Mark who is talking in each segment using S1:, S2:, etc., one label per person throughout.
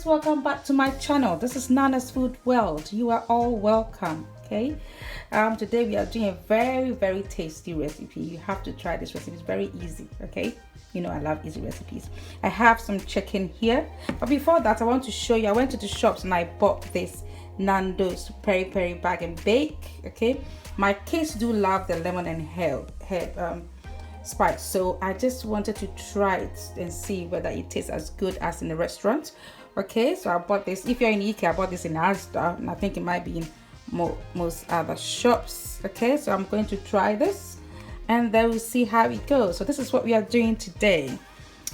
S1: guys, welcome back to my channel. This is Nana's Food World. You are all welcome. Okay, today we are doing a very tasty recipe. You have to try this recipe. It's very easy. Okay, you know I love easy recipes. I have some chicken here, but before that I want to show you. I went to the shops and I bought this Nando's Peri-Peri Bag and Bake. Okay, my kids do love the lemon and herb spice, so I just wanted to try it and see whether it tastes as good as in the restaurant. Okay, so I bought this. If you're in UK, I bought this in Asda, and I think it might be in most other shops. Okay, so I'm going to try this and then we'll see how it goes. So this is what we are doing today.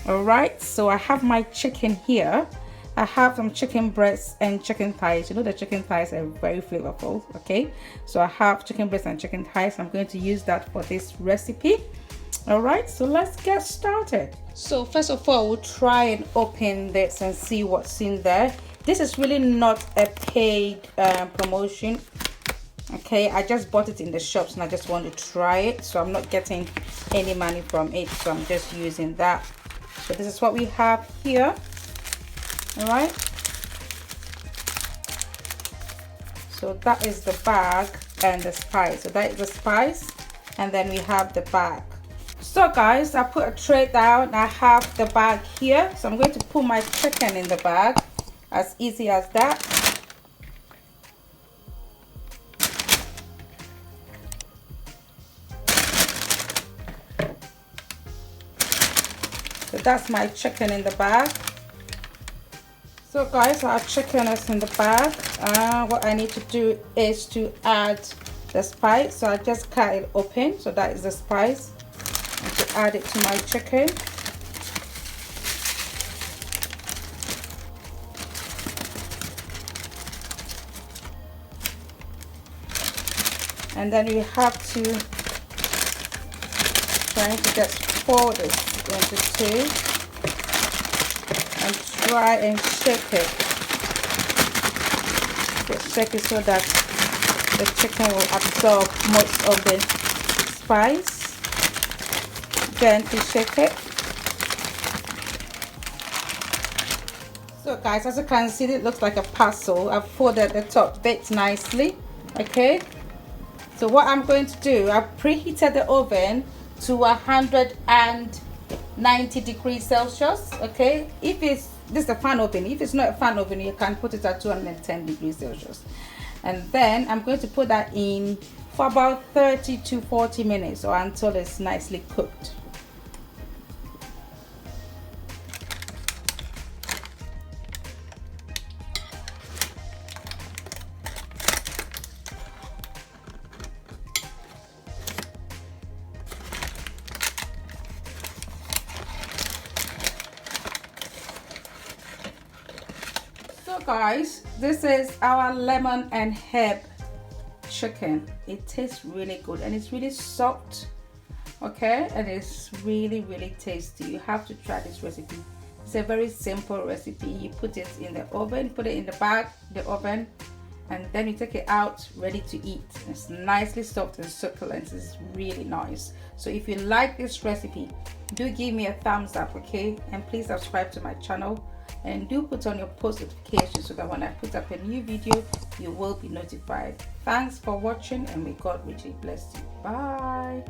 S1: All right, so I have my chicken here. I have some chicken breasts and chicken thighs. You know the chicken thighs are very flavorful. Okay, so I have chicken breasts and chicken thighs. I'm going to use that for this recipe. All right, so let's get started. So first of all, we'll try and open this and see what's in there. This is really not a paid promotion. Okay, I just bought it in the shops and I just want to try it, so I'm not getting any money from it, so I'm just using that. So this is what we have here. All right, so that is the bag and the spice. So that is the spice, and then we have the bag. So guys, I put a tray down. I have the bag here, so I'm going to put my chicken in the bag. As easy as that. So that's my chicken in the bag. So guys, our chicken is in the bag. What I need to do is to add the spice. So I just cut it open. So that is the spice. And to add it to my chicken. And then we have to try to just fold this into two and try and shake it. Just shake it so that the chicken will absorb most of the spice. Gently shake it. So guys, as you can see, it looks like a puzzle. I've folded the top bit nicely. Okay, so what I'm going to do, I've preheated the oven to 190 degrees Celsius. Okay, if this is a fan oven, if it's not a fan oven, you can put it at 210 degrees Celsius. And then I'm going to put that in for about 30 to 40 minutes, or until it's nicely cooked. So guys, this is our lemon and herb chicken. It tastes really good and it's really soft. Okay, and it's really tasty. You have to try this recipe. It's a very simple recipe. You put it in the oven, put it in the bag, the oven, and then you take it out ready to eat. It's nicely soft and succulent. It's really nice. So if you like this recipe, do give me a thumbs up. Okay, and please subscribe to my channel. And do put on your post notifications so that when I put up a new video, you will be notified. Thanks for watching, and may God richly bless you. Bye.